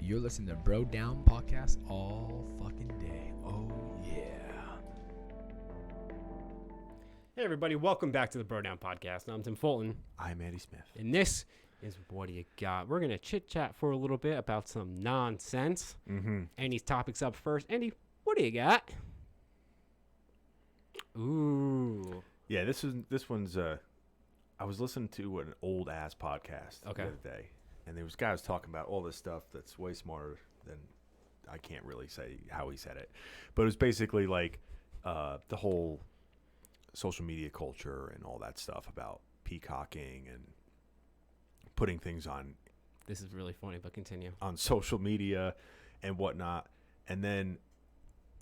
You're listening to Bro Down Podcast all fucking day. Oh, yeah. Hey, everybody. Welcome back to the Bro Down Podcast. I'm Tim Fulton. I'm Andy Smith. And this is What Do You Got? We're going to chit-chat for a little bit about some nonsense. Andy's topics up first. Andy, what do you got? Ooh. Yeah, this one's I was listening to an old ass podcast the other day, and there was guys talking about all this stuff that's way smarter than I can't really say how he said it, but it was basically like the whole social media culture and all that stuff about peacocking and putting things on. This is really funny, but continue. On social media and whatnot, and then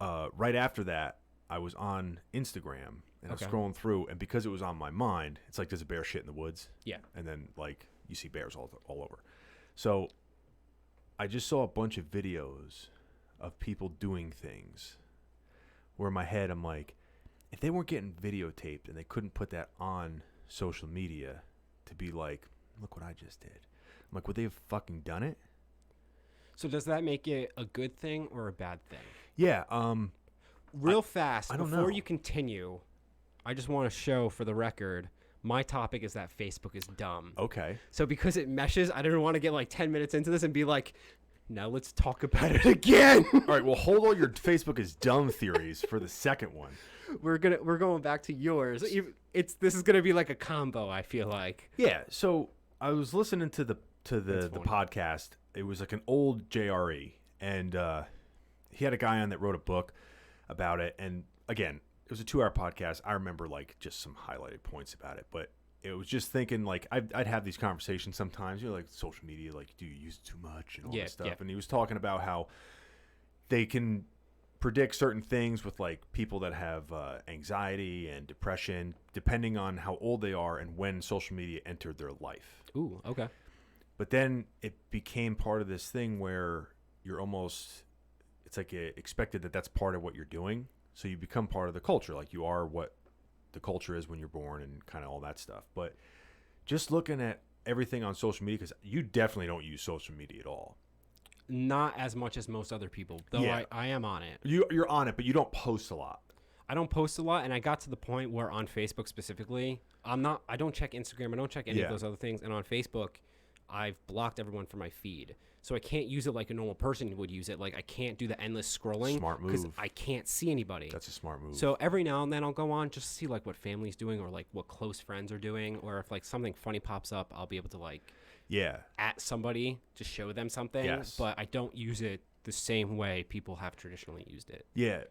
right after that, I was on Instagram and I was scrolling through, and because it was on my mind, it's like there's a bear shit in the woods. Yeah. And then like you see bears all over. So I just saw a bunch of videos of people doing things where in my head I'm like, if they weren't getting videotaped and they couldn't put that on social media to be like, look what I just did. I'm like, would they have fucking done it? So does that make it a good thing or a bad thing? Yeah. Real fast, I don't before know. you continue, I just want to show for the record, my topic is that Facebook is dumb. Okay. So because it meshes, I didn't want to get like 10 minutes into this and be like, now let's talk about it again. All right. Well, hold all your Facebook is dumb theories for the second one. We're going back to yours. This is gonna be like a combo, I feel like. Yeah. So I was listening to the That's funny. podcast. It was like an old JRE, and he had a guy on that wrote a book about it. And again, it was a 2-hour podcast. I remember like just some highlighted points about it, but it was just thinking like I'd have these conversations sometimes. You know, like social media, like do you use it too much and all this stuff. Yeah. And he was talking about how they can predict certain things with like people that have anxiety and depression, depending on how old they are and when social media entered their life. Ooh, okay. But then it became part of this thing where you're almost, it's like expected that that's part of what you're doing. So you become part of the culture. Like you are what the culture is when you're born and kind of all that stuff. But just looking at everything on social media, because you definitely don't use social media at all. Not as much as most other people, though. Yeah. I am on it. You're on it, but you don't post a lot. I don't post a lot, and I got to the point where on Facebook specifically, I don't check Instagram, I don't check any of those other things, and on Facebook, I've blocked everyone from my feed. So I can't use it like a normal person would use it. Like I can't do the endless scrolling. Smart move. Because I can't see anybody. That's a smart move. So every now and then I'll go on just to see like what family's doing or like what close friends are doing, or if like something funny pops up, I'll be able to like at somebody to show them something. Yes. But I don't use it the same way people have traditionally used it. Yeah.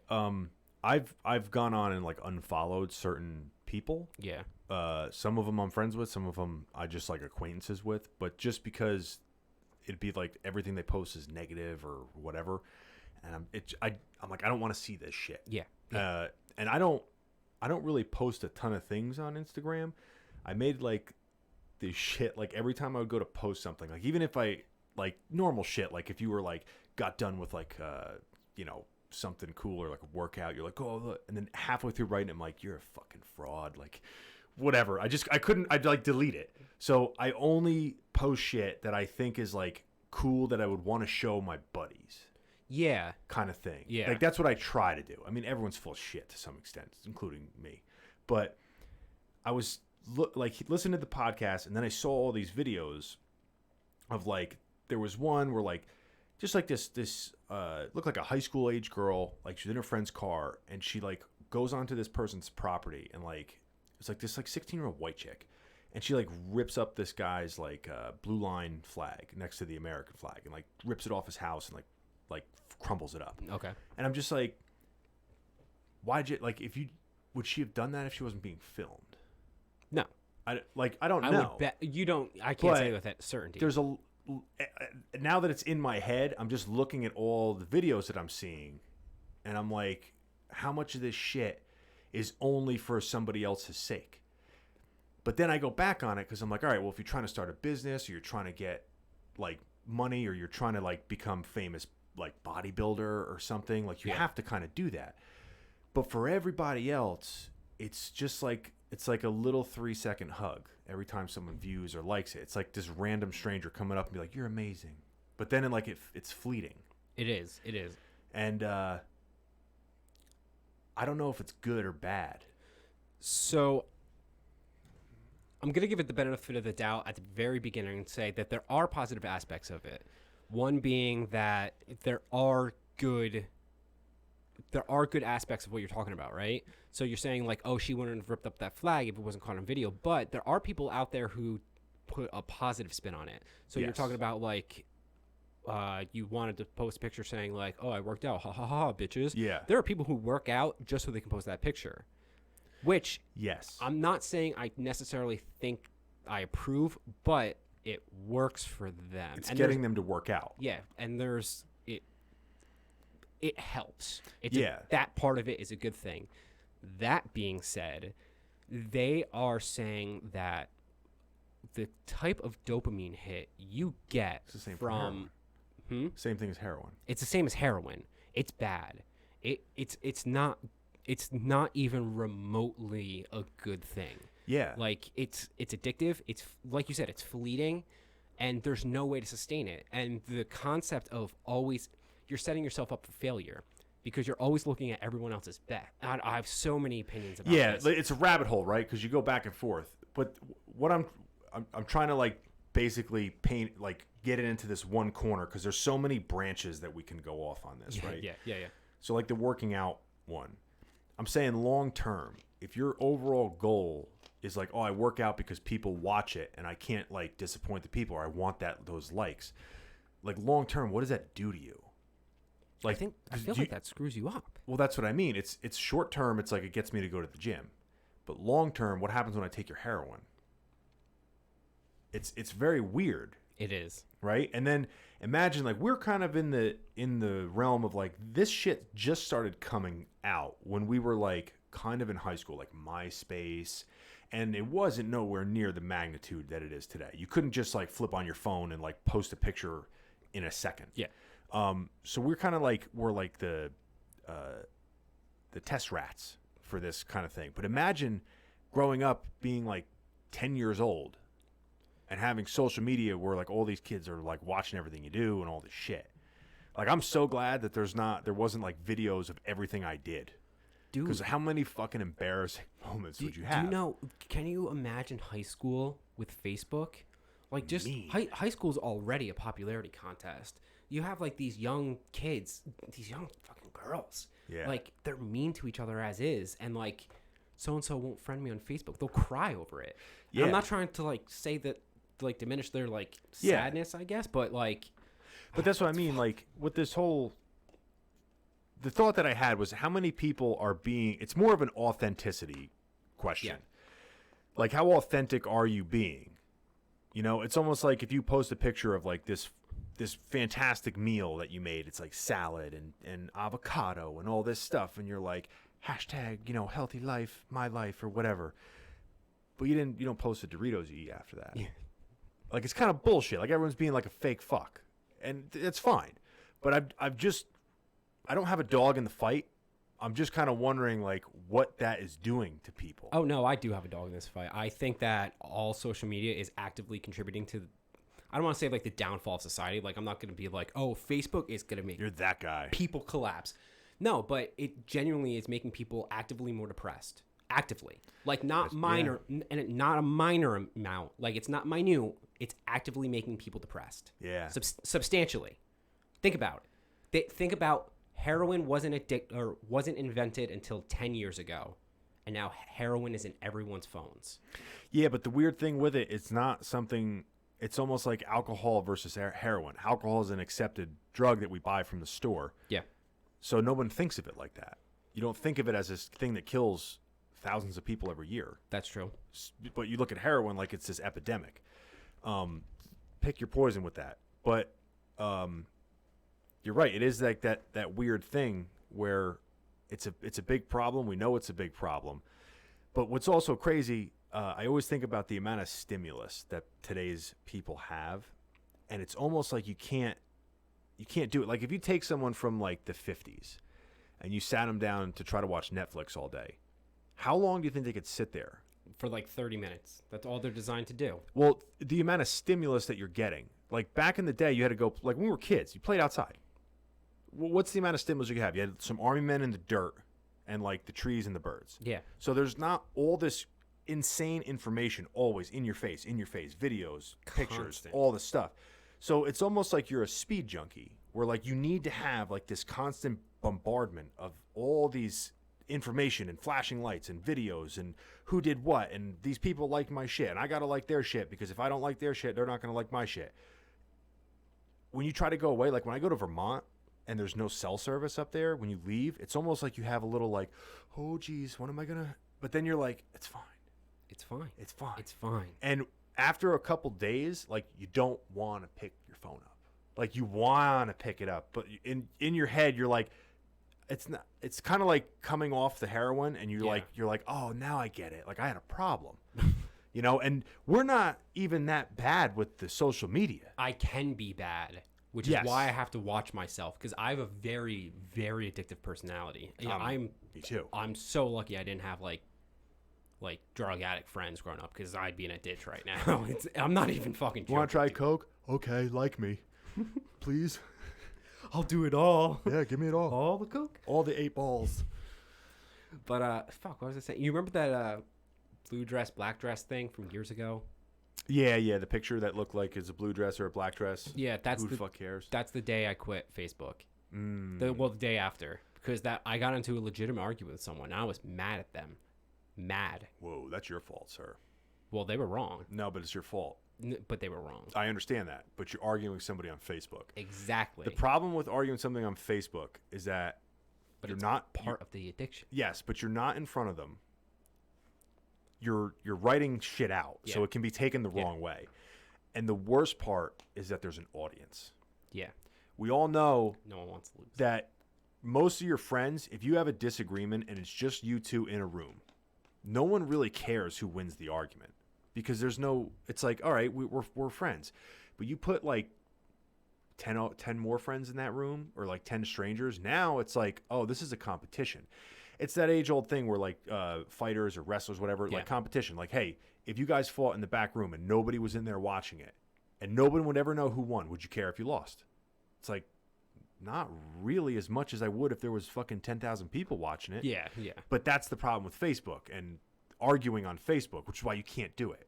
I've gone on and like unfollowed certain people. Yeah. Some of them I'm friends with, some of them I just like acquaintances with, but just because it'd be like everything they post is negative or whatever, and I'm like I don't want to see this shit. Yeah. And I don't really post a ton of things on Instagram. I made like this shit like every time I would go to post something, like even if I like normal shit, like if you were like got done with like something cool or like a workout, you're like, oh, look. And then halfway through writing it, I'm like, you're a fucking fraud, like whatever. I'd like delete it. So I only post shit that I think is like cool that I would want to show my buddies. Yeah. Kind of thing. Yeah. Like that's what I try to do. I mean, everyone's full of shit to some extent, including me. But I was listening to the podcast, and then I saw all these videos of like, there was one where like, just like this looked like a high school age girl, like she's in her friend's car, and she like goes onto this person's property, and like it's like this like 16-year-old white chick, and she like rips up this guy's like blue line flag next to the American flag, and like rips it off his house and like crumbles it up. Okay. And I'm just like, why'd you like would she have done that if she wasn't being filmed? No. I don't know. I would bet you don't. I can't say with that certainty. There's now that it's in my head, I'm just looking at all the videos that I'm seeing, and I'm like, how much of this shit is only for somebody else's sake? But then I go back on it because I'm like, all right, well, if you're trying to start a business or you're trying to get like money or you're trying to like become famous, like bodybuilder or something, like you have to kind of do that. But for everybody else, it's just like, it's like a little 3-second hug every time someone views or likes it. It's like this random stranger coming up and be like, you're amazing. but then it's fleeting. It is. And I don't know if it's good or bad. So I'm going to give it the benefit of the doubt at the very beginning and say that there are positive aspects of it. One being that there are good aspects of what you're talking about, right? So you're saying like, oh, she wouldn't have ripped up that flag if it wasn't caught on video. But there are people out there who put a positive spin on it. So you're talking about like, you wanted to post a picture saying like, oh, I worked out, ha ha ha, bitches. Yeah. There are people who work out just so they can post that picture, which I'm not saying I necessarily think I approve, but it works for them. It's getting them to work out. Yeah, and it helps. That part of it is a good thing. That being said, they are saying that the type of dopamine hit you get from same thing as heroin. It's the same as heroin. It's bad. It's not even remotely a good thing. Yeah. Like it's addictive. It's like you said, it's fleeting, and there's no way to sustain it. And the concept of you're setting yourself up for failure because you're always looking at everyone else's bet. I have so many opinions about this. Yeah, it's a rabbit hole, right? Because you go back and forth. But what I'm trying to like basically get it into this one corner because there's so many branches that we can go off on this, right? Yeah. So like the working out one, I'm saying long term, if your overall goal is like, oh, I work out because people watch it and I can't like disappoint the people or I want those likes, like long term, what does that do to you? Like, I feel like that screws you up. Well, that's what I mean. It's short term. It's like it gets me to go to the gym, but long term, what happens when I take your heroin? It's very weird. It is. Right? And then imagine like we're kind of in the realm of like this shit just started coming out when we were like kind of in high school, like MySpace, and it wasn't nowhere near the magnitude that it is today. You couldn't just like flip on your phone and like post a picture in a second. Yeah. So we're kind of like the test rats for this kind of thing. But imagine growing up being like 10 years old and having social media where like all these kids are like watching everything you do and all this shit. Like I'm so glad that there wasn't like videos of everything I did. Dude, because how many fucking embarrassing moments would you have? Do you know? Can you imagine high school with Facebook? Like just high school is already a popularity contest. You have like these young kids, these young fucking girls. Yeah. Like they're mean to each other as is, and like so and so won't friend me on Facebook. They'll cry over it. Yeah. I'm not trying to like say that to like diminish their like sadness, I guess, but like. But that's what I mean. Like with this whole. The thought that I had was how many people are being. It's more of an authenticity question. Yeah. Like how authentic are you being? You know, it's almost like if you post a picture of like this fantastic meal that you made, it's like salad and avocado and all this stuff, and you're like hashtag, you know, healthy life, my life, or whatever. But you don't post the Doritos you eat after that. Yeah. Like it's kind of bullshit. Like everyone's being like a fake fuck, and it's fine. But I don't have a dog in the fight. I'm just kind of wondering like what that is doing to people. Oh no, I do have a dog in this fight. I think that all social media is actively contributing to. I don't want to say like the downfall of society. Like I'm not going to be like, oh, Facebook is going to make you're that guy. People collapse. No, but it genuinely is making people actively more depressed. Actively, like not minor, and not a minor amount. Like it's not minute. It's actively making people depressed. Yeah, substantially. Think about it. Think about heroin wasn't invented until 10 years ago, and now heroin is in everyone's phones. Yeah, but the weird thing with it, it's not something. It's almost like alcohol versus heroin. Alcohol is an accepted drug that we buy from the store. Yeah. So no one thinks of it like that. You don't think of it as this thing that kills thousands of people every year. That's true. But you look at heroin like it's this epidemic. Pick your poison with that. But you're right. It is like that weird thing where it's a big problem. We know it's a big problem. But what's also crazy, I always think about the amount of stimulus that today's people have, and it's almost like you can't do it. Like if you take someone from like the 50s and you sat them down to try to watch Netflix all day, how long do you think they could sit there? For like 30 minutes. That's all they're designed to do. Well, the amount of stimulus that you're getting, Like back in the day, you had to go, like when we were kids, you played outside. What's the amount of stimulus you could have? You had some army men in the dirt and like the trees and the birds. Yeah. So there's not all this insane information always in your face, videos, pictures, Constant. all this stuff. So it's almost like you're a speed junkie where like you need to have like this constant bombardment of all these information and flashing lights and videos and who did what and these people like my shit and I gotta like their shit because if I don't like their shit, they're not gonna like my shit. When you try to go away, like when I go to Vermont and there's no cell service up there, when you leave, it's almost like you have a little like, oh geez, what am I gonna? But then you're like, it's fine. It's fine. It's fine. It's fine. And after a couple days, like you don't want to pick your phone up. Like you want to pick it up, but in your head, you're like, it's not. It's kind of like coming off the heroin, and you're like, oh, now I get it. Like I had a problem, you know. And we're not even that bad with the social media. I can be bad, which Yes. is why I have to watch myself because I have a very, very addictive personality. You know, Me too. I'm so lucky I didn't have like drug addict friends growing up because I'd be in a ditch right now. I'm not even fucking joking. You want to try Coke? Okay, like me, please. I'll do it all. Yeah, give me it all. All the coke. All the 8 balls. But fuck, what was I saying? You remember that blue dress, black dress thing from years ago? Yeah. The picture that looked like is a blue dress or a black dress. Yeah, Who the fuck cares? That's the day I quit Facebook. Mm. The day after, because I got into a legitimate argument with someone. And I was mad at them. Mad. Whoa, that's your fault, sir. Well, they were wrong, No, but it's your fault. but they were wrong. I understand that, but you're arguing with somebody on Facebook. Exactly. The problem with arguing something on Facebook is that but you're it's not part of the addiction. Yes, but you're not in front of them. You're writing shit out, so Yeah. it can be taken the Yeah. wrong way. And the worst part is that there's an audience. Yeah. We all know No one wants to lose. that most of your friends, if you have a disagreement and it's just you two in a room, no one really cares who wins the argument because there's no. It's like, all right, we're friends, but you put like 10 more friends in that room or like 10 strangers. Now it's like, oh, this is a competition. It's that age-old thing where like fighters or wrestlers, whatever, like competition. Like, hey, if you guys fought in the back room and nobody was in there watching it, and nobody would ever know who won, would you care if you lost? It's like, not really as much as I would if there was fucking 10,000 people watching it. Yeah. But that's the problem with Facebook and arguing on Facebook, which is why you can't do it.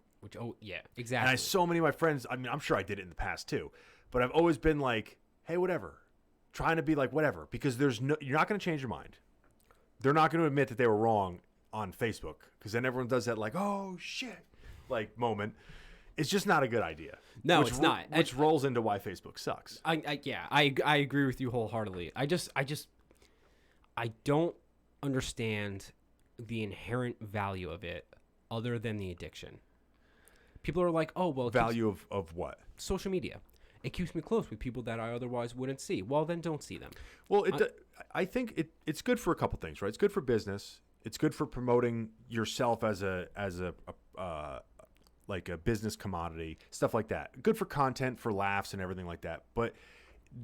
Yeah, And exactly. so many of my friends, I mean, I'm sure I did it in the past too, but I've always been like, hey, whatever. Trying to be like, whatever, because you're not going to change your mind. They're not going to admit that they were wrong on Facebook because then everyone does that like, oh, shit, like moment. It's just not a good idea. No, it's not. Which rolls into why Facebook sucks. I agree with you wholeheartedly. I don't understand the inherent value of it other than the addiction. People are like, oh, well, Value of what? social media. It keeps me close with people that I otherwise wouldn't see. Well, then don't see them. Well, I think it's good for a couple things, right? It's good for business. It's good for promoting yourself as a like a business commodity, stuff like that. Good for content, for laughs and everything like that. But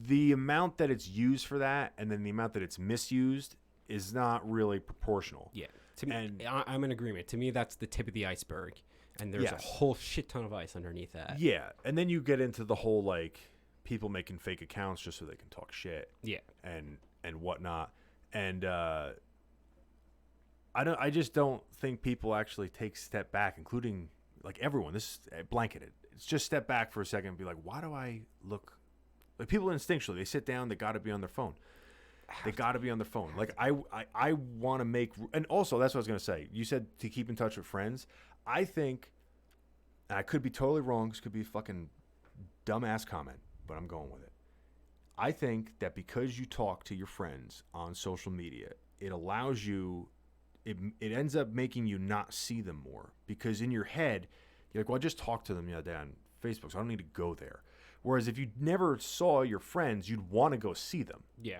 the amount that it's used for that and then the amount that it's misused is not really proportional. Yeah. To me, I'm in agreement. To me, that's the tip of the iceberg. And there's a whole shit ton of ice underneath that. Yeah. And then you get into the whole like people making fake accounts just so they can talk shit. Yeah. And whatnot. And I just don't think people actually take a step back, including like everyone. This is blanketed. It's just step back for a second and be like, why do I look like people instinctually? They sit down, they got to be on their phone. They got to be on their phone. Like I want to make, and also that's what I was gonna say. You said to keep in touch with friends. I think, and I could be totally wrong. This could be a fucking dumbass comment, but I'm going with it. I think that because you talk to your friends on social media, it allows you. It ends up making you not see them more because in your head, you're like, well, I just talked to them the other day on Facebook, so I don't need to go there. Whereas if you never saw your friends, you'd want to go see them. Yeah.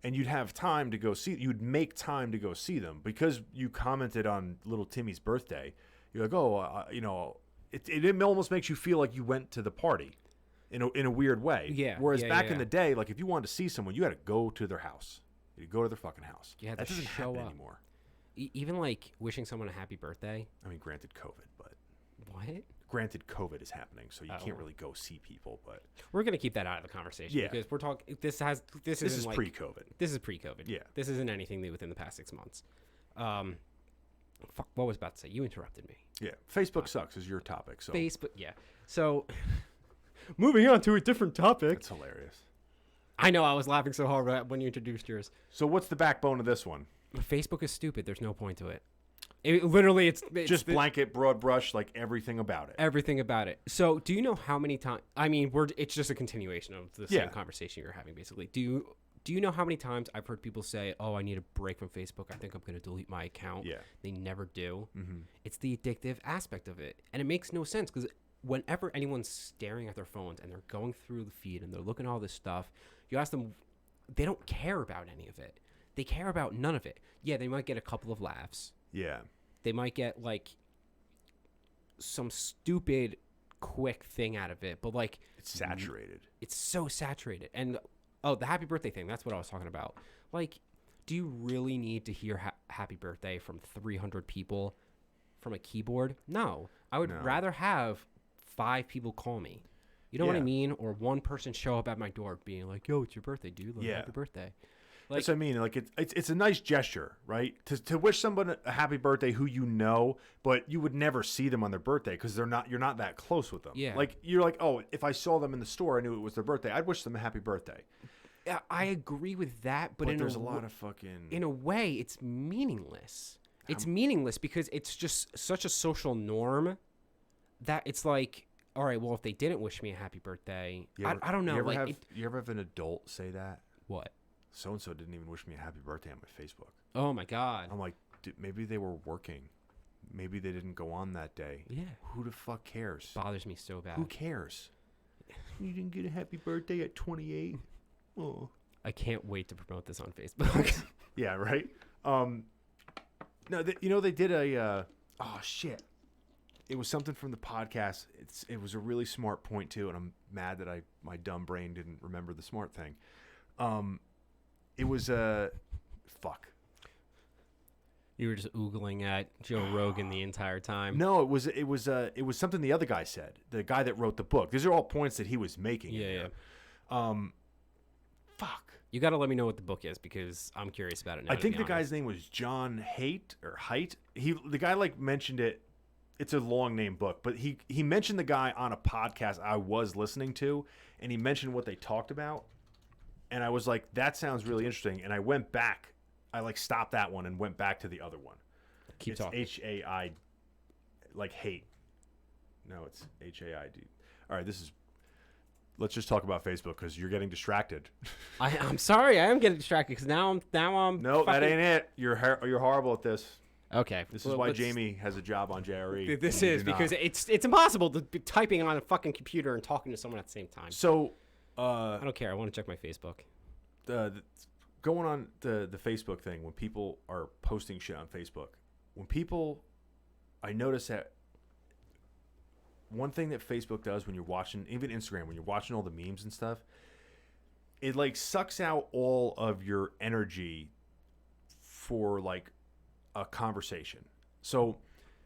And you'd have time to go see, you'd make time to go see them because you commented on little Timmy's birthday. You're like, oh, it almost makes you feel like you went to the party in a weird way. Yeah. Whereas back in the day, like if you wanted to see someone, you had to go to their house. You'd go to their fucking house. You had that to doesn't show happen up. anymore. Even like wishing someone a happy birthday. I mean, granted COVID, but What? Granted, COVID is happening, so you Oh. can't really go see people. But We're gonna keep that out of the conversation Yeah. because we're talking. This this isn't is like, pre-COVID. This is pre-COVID. Yeah. This isn't anything new within the past 6 months. Fuck. What was I about to say? You interrupted me. Yeah, Facebook sucks is your topic. So Facebook. Yeah. So, moving on to a different topic. it's hilarious. I know I was laughing so hard when you introduced yours. So what's the backbone of this one? Facebook is stupid. There's no point to it. It's Just blanket, broad brush, like everything about it. everything about it. So, do you know how many times? I mean, it's just a continuation of the same Yeah. conversation you're having, basically. Do you know how many times I've heard people say, "Oh, I need a break from Facebook. I think I'm going to delete my account." Yeah. They never do. Mm-hmm. It's the addictive aspect of it, and it makes no sense because whenever anyone's staring at their phones and they're going through the feed and they're looking at all this stuff, you ask them, they don't care about any of it. They care about none of it. Yeah, they might get a couple of laughs. Yeah. They might get like some stupid quick thing out of it, but like It's saturated. it's so saturated. And the happy birthday thing, that's what I was talking about. Like, do you really need to hear happy birthday from 300 people from a keyboard? No. I would No. rather have 5 people call me. You know what I Yeah. mean? Or one person show up at my door being like, "Yo, it's your birthday, dude. Like, Yeah. happy birthday." Like, That's what I mean. Like it's a nice gesture, right? To wish someone a happy birthday who you know, but you would never see them on their birthday because you're not that close with them. Yeah. Like you're like, oh, if I saw them in the store, I knew it was their birthday. I'd wish them a happy birthday. yeah, I agree with that, but But there's a lot of fucking. in a way, it's meaningless. It's meaningless because it's just such a social norm that it's like, all right, well, if they didn't wish me a happy birthday, I don't know. You ever, Like, have, you ever have an adult say that? what? So and so didn't even wish me a happy birthday on my Facebook. Oh my God. I'm like, dude, maybe they were working. Maybe they didn't go on that day. Yeah. Who the fuck cares? Bothers me so bad. Who cares? You didn't get a happy birthday at 28. Oh. I can't wait to promote this on Facebook. Yeah, right. No, they did a. Oh shit! It was something from the podcast. It was a really smart point too, and I'm mad that my dumb brain didn't remember the smart thing. It was a fuck. You were just oogling at Joe Rogan the entire time. No, it was something the other guy said. The guy that wrote the book. These are all points that he was making. in Yeah, there. Fuck. You got to let me know what the book is because I'm curious about it now. I to think be the guy's name was John Haidt or Height. The guy like mentioned it. It's a long name book, but he mentioned the guy on a podcast I was listening to, and he mentioned what they talked about, and I was like, that sounds really interesting. And I went back. I like stopped that one and went back to the other one. Keep It's talking. HAI, like hate. No, it's HAID. All right, let's just talk about Facebook because you're getting distracted. I'm sorry. I am getting distracted because now I'm. No, that fucking- ain't it. You're horrible at this. Okay. This is why Jamie has a job on JRE. This and you is do not. because it's impossible to be typing on a fucking computer and talking to someone at the same time. So, I don't care. I want to check my Facebook. going on the Facebook thing, when people are posting shit on Facebook, I notice that one thing that Facebook does when you're watching, even Instagram, when you're watching all the memes and stuff, it like sucks out all of your energy for like a conversation. So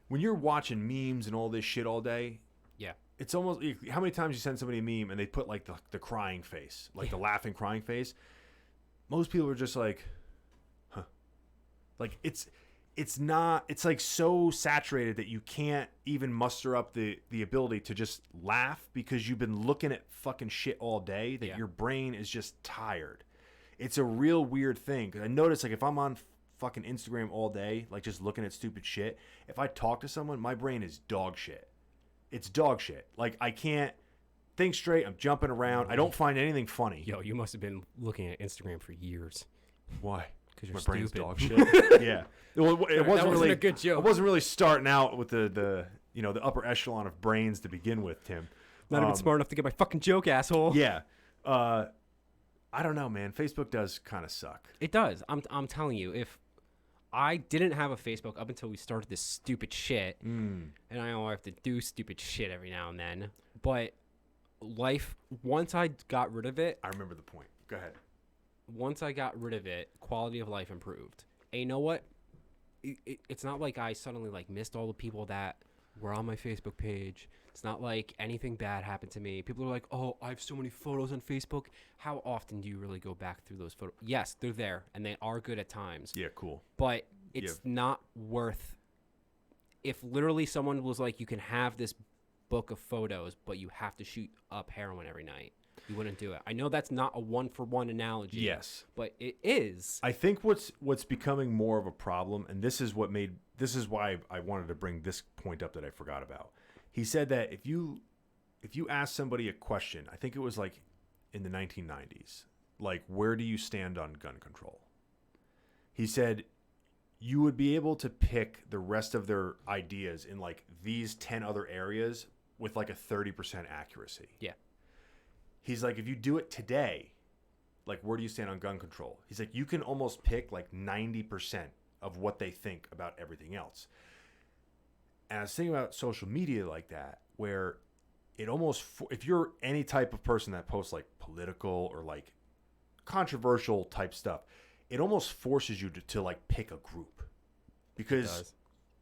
when you're watching memes and all this shit all day, Yeah. it's almost, how many times you send somebody a meme and they put like the crying face, like the laughing crying face. Most people are just like, huh. Like it's like so saturated that you can't even muster up the ability to just laugh because you've been looking at fucking shit all day that Yeah. your brain is just tired. It's a real weird thing. 'Cause I notice like if I'm on fucking Instagram all day, like just looking at stupid shit, if I talk to someone, my brain is dog shit. It's dog shit. Like I can't think straight. I'm jumping around. I don't find anything funny. Yo, you must have been looking at Instagram for years. Why? Because you're My brain's stupid. dog shit. Yeah. Well, it wasn't wasn't really a good joke. I wasn't really starting out with the upper echelon of brains to begin with, Tim. Not even smart enough to get my fucking joke, asshole. Yeah. I don't know, man. Facebook does kind of suck. It does. I'm telling you, if I didn't have a Facebook up until we started this stupid shit, and I know I have to do stupid shit every now and then, but life, once I got rid of it, I remember the point. Go ahead. once I got rid of it, quality of life improved. And you know what? It's not like I suddenly like missed all the people that were on my Facebook page It's not like anything bad happened to me. People are like, oh, I have so many photos on Facebook. How often do you really go back through those photos? Yes, they're there, and they are good at times. Yeah, cool. But it's not worth... If literally someone was like, you can have this book of photos, but you have to shoot up heroin every night, you wouldn't do it. I know that's not a one-for-one analogy. Yes. But it is. I think what's becoming more of a problem, and this is why I wanted to bring this point up that I forgot about. He said that if you ask somebody a question, I think it was like in the 1990s, like, where do you stand on gun control? He said you would be able to pick the rest of their ideas in like these 10 other areas with like a 30% accuracy. Yeah. He's like, if you do it today, like, where do you stand on gun control? He's like, you can almost pick like 90% of what they think about everything else. And I was thinking about social media like that, where it almost, if you're any type of person that posts like political or like controversial type stuff, it almost forces you to like pick a group, because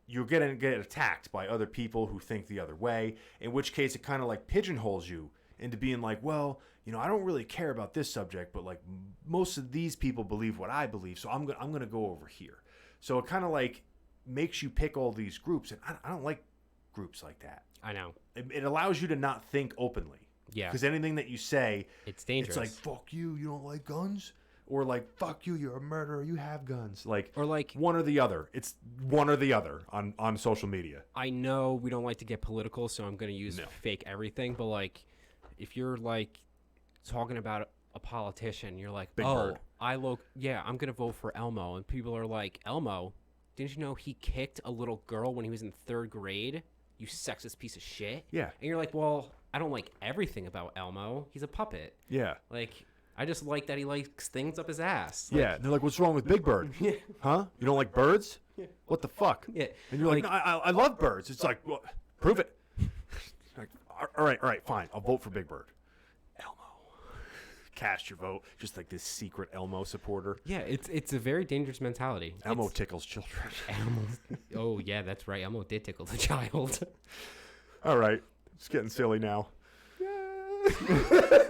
you're going to get attacked by other people who think the other way, in which case it kind of like pigeonholes you into being like, well, you know, I don't really care about this subject, but like most of these people believe what I believe, so I'm going to go over here. So it kind of like makes you pick all these groups, and I don't like groups like that. I know. It allows you to not think openly. Yeah. Because anything that you say, it's dangerous. It's like, fuck you don't like guns? Or like, fuck you're a murderer, you have guns. Like, or like one or the other. It's one or the other on social media. I know we don't like to get political, so I'm going to use fake everything, but like, if you're like talking about a politician, you're like, Big Bird. I'm going to vote for Elmo. And people are like, Elmo, didn't you know he kicked a little girl when he was in 3rd grade? You sexist piece of shit. Yeah. And you're like, well, I don't like everything about Elmo. He's a puppet. Yeah. Like, I just like that he likes things up his ass. Like, yeah. And they're like, what's wrong with Big Bird? Huh? You don't like birds? What the fuck? Yeah. And you're like, no, I love birds. It's like, well, prove it. Like, all right, fine. I'll vote for Big Bird. Elmo. Cast your vote. Just like this secret Elmo supporter. Yeah, it's a very dangerous mentality. Elmo tickles children. Elmo. Oh, yeah, that's right. Elmo did tickle the child. All right. It's getting silly now.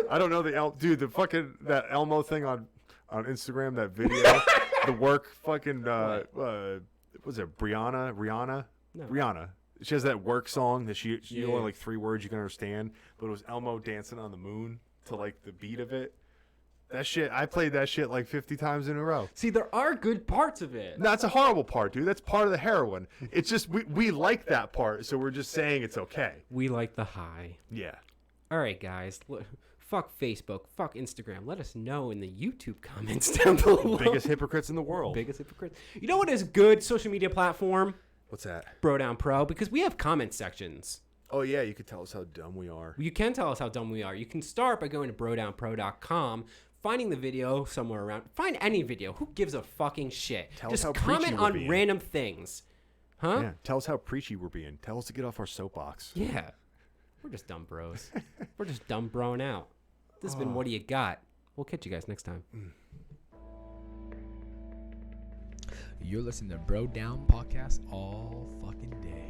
I don't know dude, that Elmo thing on Instagram, that video, the work fucking, was it Rihanna? No. Rihanna. She has that work song that she only like 3 words you can understand, but it was Elmo dancing on the moon to like the beat of it. That shit, I played that shit like 50 times in a row. See, there are good parts of it. No, that's a horrible part, dude. That's part of the heroin. It's just, we like that part, so we're just saying it's okay. We like the high. Yeah. All right, guys. Fuck Facebook. Fuck Instagram. Let us know in the YouTube comments down below. Biggest hypocrites in the world. Biggest hypocrites. You know what is a good social media platform? What's that? Bro Down Pro, because we have comment sections. Oh, yeah, you could tell us how dumb we are. You can tell us how dumb we are. You can start by going to brodownpro.com, finding the video somewhere around. Find any video. Who gives a fucking shit? Tell Just us how comment preachy we're on being. random things. Huh? Yeah, tell us how preachy we're being. Tell us to get off our soapbox. Yeah. We're just dumb bros. We're just dumb broing out. This has been What Do You Got? We'll catch you guys next time. You're listening to Bro Down Podcast all fucking day.